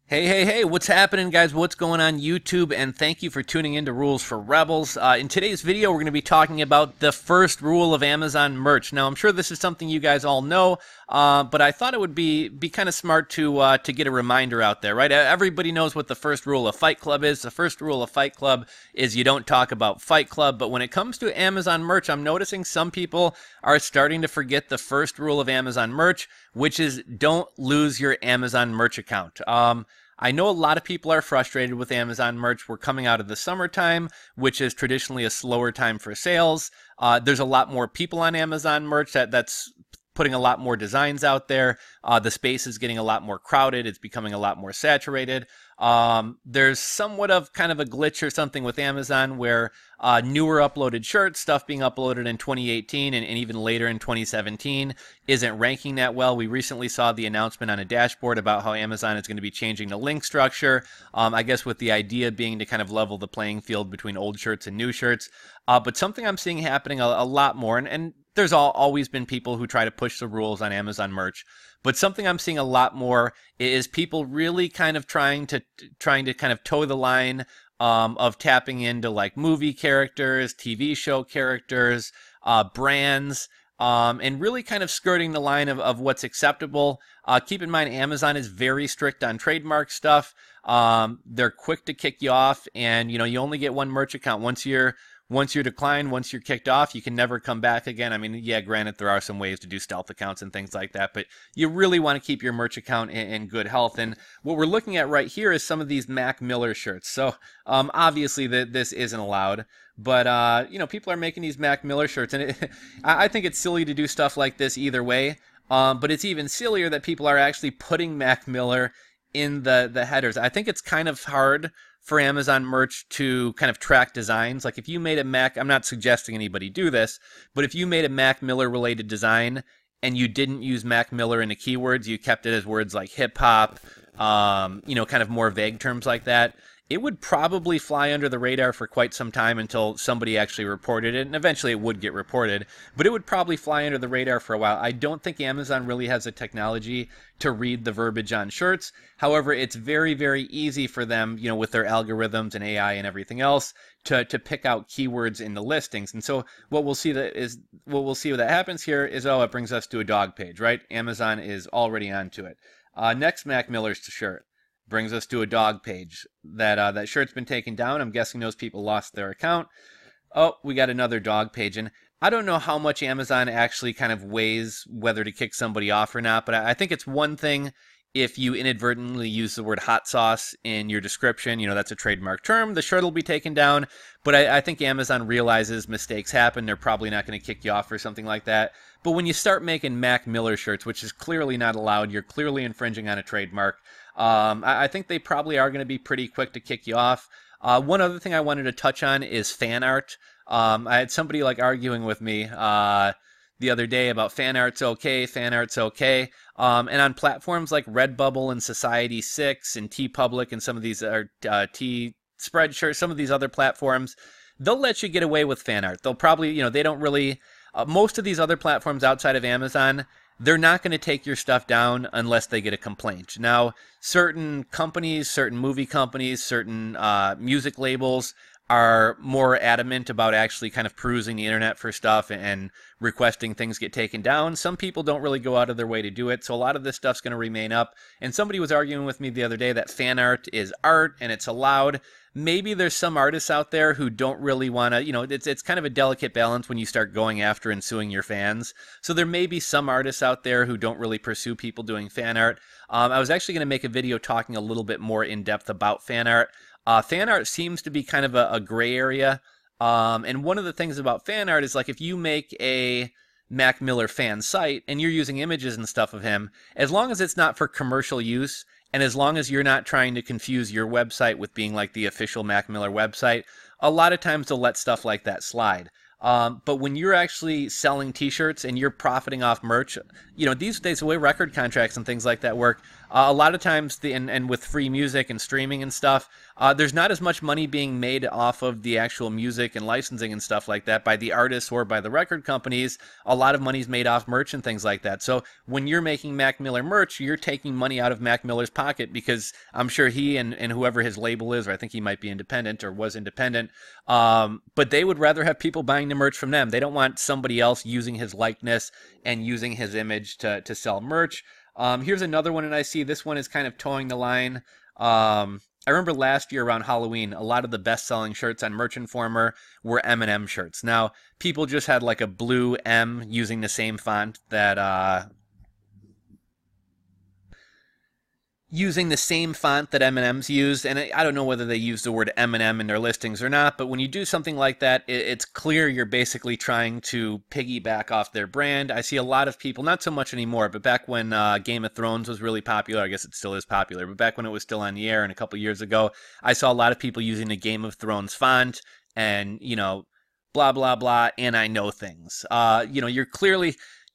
Hey, what's happening, guys? What's going on YouTube? And thank you for tuning in to Rules for Rebels. In today's video, we're going to be talking about the first rule of Amazon merch. Now, I'm sure this is something you guys all know, but I thought it would be kind of smart to get a reminder out there, right? Everybody knows what the first rule of Fight Club is. The first rule of Fight Club is you don't talk about Fight Club, but when it comes to Amazon merch, I'm noticing some people are starting to forget the first rule of Amazon merch, which is don't lose your Amazon merch account. I know a lot of people are frustrated with Amazon merch. We're coming out of the summertime, which is traditionally a slower time for sales. There's a lot more people on Amazon merch that's putting a lot more designs out there. The space is getting a lot more crowded. It's becoming a lot more saturated. There's somewhat of kind of a glitch or something with Amazon where newer uploaded shirts, stuff being uploaded in 2018 and even later in 2017 isn't ranking that well. We recently saw the announcement on a dashboard about how Amazon is going to be changing the link structure, I guess with the idea being to kind of level the playing field between old shirts and new shirts. But something I'm seeing happening a lot more, and there's always been people who try to push the rules on Amazon merch, but something I'm seeing a lot more is people really kind of trying to kind of toe the line of tapping into like movie characters, TV show characters, brands, and really kind of skirting the line of what's acceptable. Keep in mind, Amazon is very strict on trademark stuff. They're quick to kick you off, and you only get one merch account. Once you're declined, once you're kicked off, you can never come back again. I mean, yeah, granted, there are some ways to do stealth accounts and things like that, but you really want to keep your merch account in good health. And what we're looking at right here is some of these Mac Miller shirts. So obviously this isn't allowed, but people are making these Mac Miller shirts, and I think it's silly to do stuff like this either way. But it's even sillier that people are actually putting Mac Miller in the headers. I think it's kind of hard for Amazon merch to kind of track designs. Like if you made a Mac, I'm not suggesting anybody do this, but if you made a Mac Miller related design and you didn't use Mac Miller in the keywords, you kept it as words like hip hop, kind of more vague terms like that, it would probably fly under the radar for quite some time until somebody actually reported it, and eventually it would get reported, but it would probably fly under the radar for a while. I don't think Amazon really has the technology to read the verbiage on shirts. However, it's very, very easy for them, with their algorithms and AI and everything else, to pick out keywords in the listings. And so what we'll see that happens here is, it brings us to a dog page, right? Amazon is already onto it. Next Mac Miller's shirt brings us to a dog page. That shirt's been taken down. I'm guessing those people lost their account. Oh, we got another dog page. And I don't know how much Amazon actually kind of weighs whether to kick somebody off or not, but I think it's one thing if you inadvertently use the word hot sauce in your description. That's a trademark term. The shirt will be taken down, but I think Amazon realizes mistakes happen. They're probably not going to kick you off for something like that. But when you start making Mac Miller shirts, which is clearly not allowed, you're clearly infringing on a trademark. I think they probably are going to be pretty quick to kick you off. One other thing I wanted to touch on is fan art. I had somebody arguing with me the other day about fan art's okay. And on platforms like Redbubble and Society6 and TeePublic and some of these Spreadshirt, some of these other platforms, they'll let you get away with fan art. They'll probably, they don't really, most of these other platforms outside of Amazon, they're not going to take your stuff down unless they get a complaint. Now, certain companies, certain movie companies, certain music labels are more adamant about actually kind of perusing the internet for stuff and requesting things get taken down. Some people don't really go out of their way to do it, so a lot of this stuff's going to remain up. And somebody was arguing with me the other day that fan art is art and it's allowed. Maybe there's some artists out there who don't really want to, it's kind of a delicate balance when you start going after and suing your fans. So there may be some artists out there who don't really pursue people doing fan art. I was actually going to make a video talking a little bit more in depth about fan art. Fan art seems to be kind of a gray area. And one of the things about fan art is if you make a Mac Miller fan site and you're using images and stuff of him, as long as it's not for commercial use, and as long as you're not trying to confuse your website with being the official Mac Miller website, a lot of times they'll let stuff like that slide. But when you're actually selling t-shirts and you're profiting off merch, these days the way record contracts and things like that work, a lot of times, and with free music and streaming and stuff, there's not as much money being made off of the actual music and licensing and stuff like that by the artists or by the record companies. A lot of money's made off merch and things like that. So when you're making Mac Miller merch, you're taking money out of Mac Miller's pocket, because I'm sure he and whoever his label is, or I think he might be independent or was independent, but they would rather have people buying the merch from them. They don't want somebody else using his likeness and using his image to sell merch. Here's another one, and I see this one is kind of towing the line. I remember last year around Halloween, a lot of the best-selling shirts on Merch Informer were M&M shirts. Now, people just had like a blue M using the same font that M&M's used, and I don't know whether they use the word M&M in their listings or not, but when you do something like that, it's clear you're basically trying to piggyback off their brand. I see a lot of people, not so much anymore, but back when Game of Thrones was really popular, I guess it still is popular, but back when it was still on the air and a couple years ago, I saw a lot of people using the Game of Thrones font and, blah, blah, blah, and I know things. You're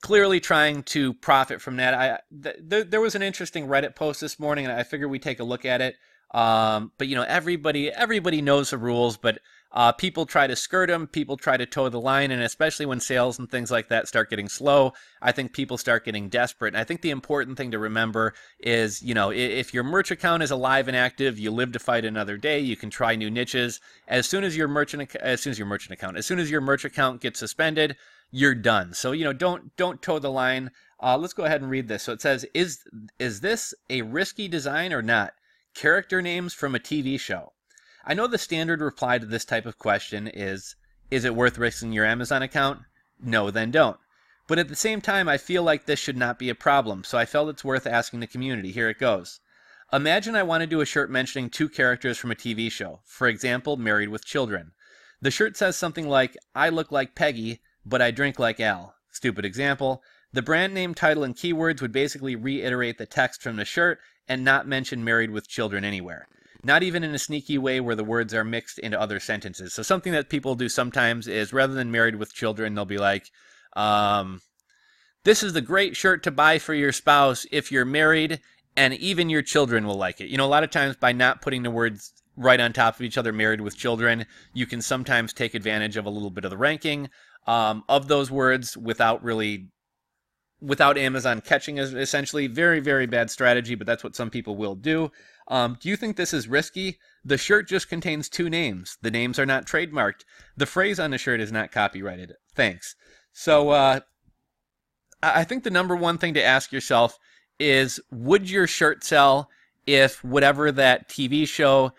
clearly trying to profit from that. There was an interesting Reddit post this morning, and I figured we'd take a look at it. But everybody knows the rules, but people try to skirt them, people try to toe the line, and especially when sales and things like that start getting slow, I think people start getting desperate. And I think the important thing to remember is, if your merch account is alive and active, you live to fight another day. You can try new niches. As soon as your merch account gets suspended, you're done. So, don't toe the line. Let's go ahead and read this. So it says, is this a risky design or not? Character names from a TV show. I know the standard reply to this type of question is it worth risking your Amazon account? No, then don't. But at the same time, I feel like this should not be a problem, so I felt it's worth asking the community. Here it goes. Imagine I want to do a shirt mentioning 2 characters from a TV show. For example, Married with Children. The shirt says something like, I look like Peggy, but I drink like Al. Stupid example. The brand name, title, and keywords would basically reiterate the text from the shirt and not mention Married with Children anywhere. Not even in a sneaky way where the words are mixed into other sentences. So something that people do sometimes is, rather than Married with Children, they'll be like, this is the great shirt to buy for your spouse if you're married, and even your children will like it. A lot of times by not putting the words right on top of each other, Married with Children, you can sometimes take advantage of a little bit of the ranking of those words without Amazon catching us. Essentially, very, very bad strategy, but that's what some people will do. Do you think this is risky? The shirt just contains 2 names. The names are not trademarked. The phrase on the shirt is not copyrighted. Thanks. So I think the number one thing to ask yourself is, would your shirt sell if whatever that TV show,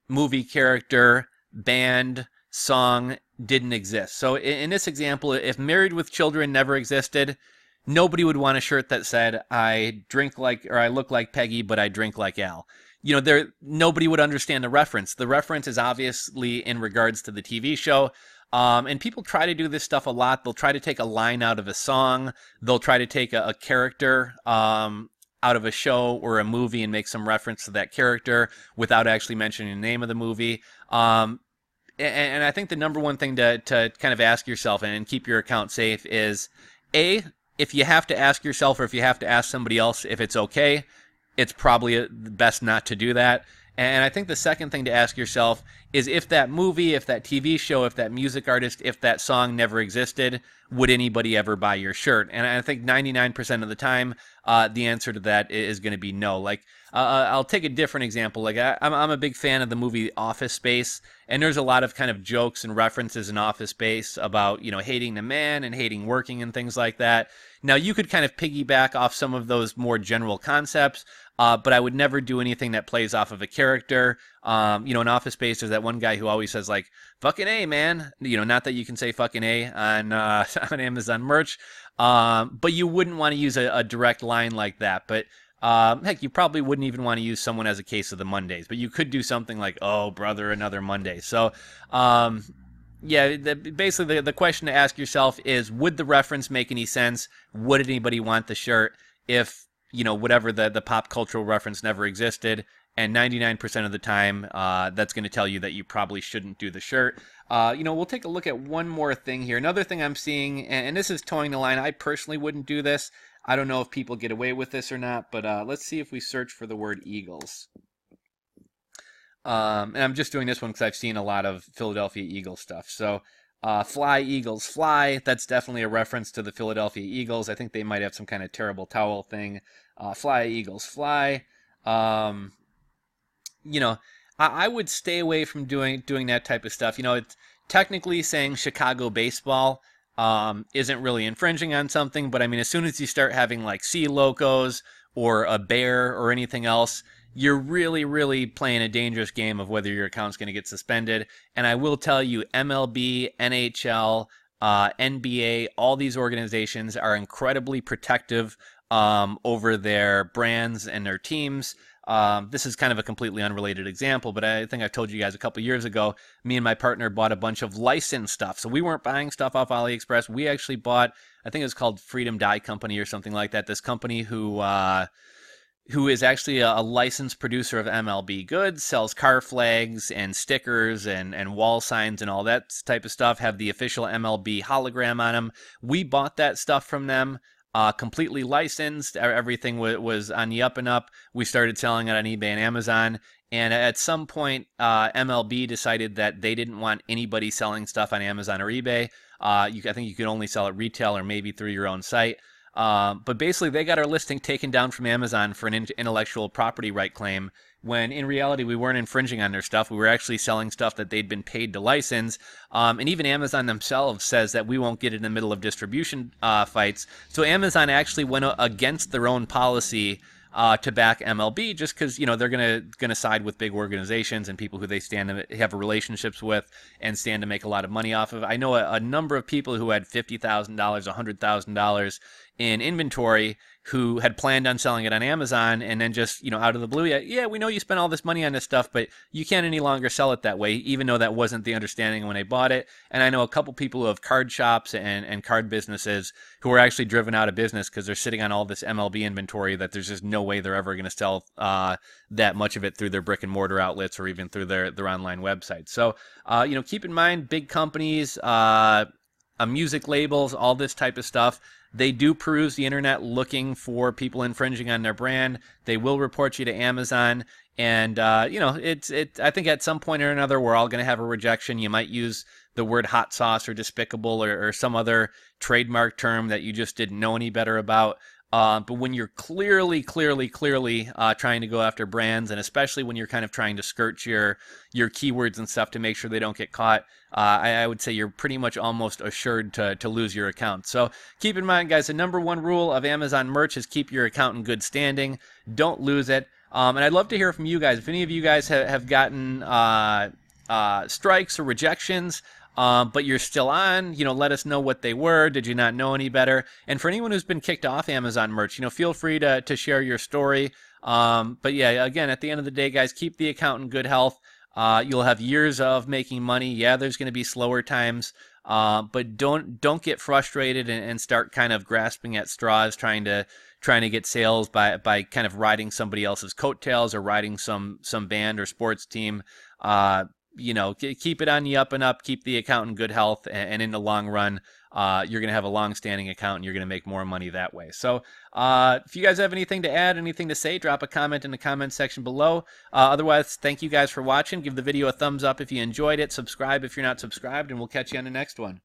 movie character, band, song didn't exist? So in this example, if Married with Children never existed, nobody would want a shirt that said, I look like Peggy, but I drink like Al. Nobody would understand the reference. The reference is obviously in regards to the TV show. And people try to do this stuff a lot. They'll try to take a line out of a song. They'll try to take a character out of a show or a movie and make some reference to that character without actually mentioning the name of the movie. And I think the number one thing to kind of ask yourself and keep your account safe is, if you have to ask yourself, or if you have to ask somebody else if it's okay, it's probably best not to do that. And I think the second thing to ask yourself is, if that movie, if that TV show, if that music artist, if that song never existed, would anybody ever buy your shirt? And I think 99% of the time, the answer to that is going to be no. Like, I'll take a different example. Like, I'm a big fan of the movie Office Space, and there's a lot of kind of jokes and references in Office Space about, hating the man and hating working and things like that. Now, you could kind of piggyback off some of those more general concepts, but I would never do anything that plays off of a character. In Office Space, there's that one guy who always says, like, fucking A, man. Not that you can say fucking A on on Amazon merch, but you wouldn't want to use a direct line like that. But heck, you probably wouldn't even want to use someone as a case of the Mondays, but you could do something like, oh, brother, another Monday. So, basically the question to ask yourself is, would the reference make any sense? Would anybody want the shirt if, whatever the pop cultural reference never existed? And 99% of the time, that's going to tell you that you probably shouldn't do the shirt. We'll take a look at one more thing here. Another thing I'm seeing, and this is towing the line. I personally wouldn't do this. I don't know if people get away with this or not, but let's see if we search for the word Eagles. And I'm just doing this one because I've seen a lot of Philadelphia Eagles stuff. So, fly, Eagles, fly. That's definitely a reference to the Philadelphia Eagles. I think they might have some kind of terrible towel thing. Fly, Eagles, fly. Um, you know, I would stay away from doing that type of stuff. It's technically saying Chicago baseball isn't really infringing on something, but I mean, as soon as you start having like sea locos or a bear or anything else, you're really, really playing a dangerous game of whether your account's going to get suspended. And I will tell you, MLB, NHL, NBA, all these organizations are incredibly protective over their brands and their teams. This is kind of a completely unrelated example, but I think I told you guys a couple years ago, me and my partner bought a bunch of licensed stuff. So we weren't buying stuff off AliExpress. We actually bought, I think it was called Freedom Dye Company or something like that. This company who is actually a licensed producer of MLB goods, sells car flags and stickers and wall signs and all that type of stuff, have the official MLB hologram on them. We bought that stuff from them. Completely licensed. Everything was on the up and up. We started selling it on eBay and Amazon. And at some point, MLB decided that they didn't want anybody selling stuff on Amazon or eBay. I think you could only sell it retail or maybe through your own site. But basically, they got our listing taken down from Amazon for an intellectual property right claim, when in reality, we weren't infringing on their stuff. We were actually selling stuff that they'd been paid to license. And even Amazon themselves says that we won't get in the middle of distribution fights. So Amazon actually went against their own policy to back MLB, just because they're gonna side with big organizations and people who they stand to have relationships with and stand to make a lot of money off of. I know a number of people who had $50,000, $100,000 in inventory who had planned on selling it on Amazon, and then just out of the blue, yeah, we know you spent all this money on this stuff, but you can't any longer sell it that way, even though that wasn't the understanding when they bought it. And I know a couple people who have card shops and card businesses who are actually driven out of business because they're sitting on all this MLB inventory that there's just no way they're ever going to sell that much of it through their brick and mortar outlets or even through their online websites. So keep in mind, big companies, music labels, all this type of stuff, they do peruse the internet looking for people infringing on their brand. They will report you to Amazon. And, I think at some point or another, we're all going to have a rejection. You might use the word hot sauce or despicable or some other trademark term that you just didn't know any better about. But when you're clearly trying to go after brands, and especially when you're kind of trying to skirt your keywords and stuff to make sure they don't get caught, I would say you're pretty much almost assured to lose your account. So keep in mind, guys, the number one rule of Amazon merch is keep your account in good standing. Don't lose it. And I'd love to hear from you guys. If any of you guys have gotten strikes or rejections, but you're still on, let us know what they were. Did you not know any better? And for anyone who's been kicked off Amazon merch, feel free to share your story. But yeah, again, at the end of the day, guys, keep the account in good health. You'll have years of making money. Yeah, there's going to be slower times, but don't get frustrated and start kind of grasping at straws, trying to get sales by kind of riding somebody else's coattails or riding some band or sports team. Keep it on the up and up, keep the account in good health, and in the long run, you're going to have a long-standing account and you're going to make more money that way. So if you guys have anything to add, anything to say, drop a comment in the comment section below. Otherwise, thank you guys for watching. Give the video a thumbs up if you enjoyed it. Subscribe if you're not subscribed, and we'll catch you on the next one.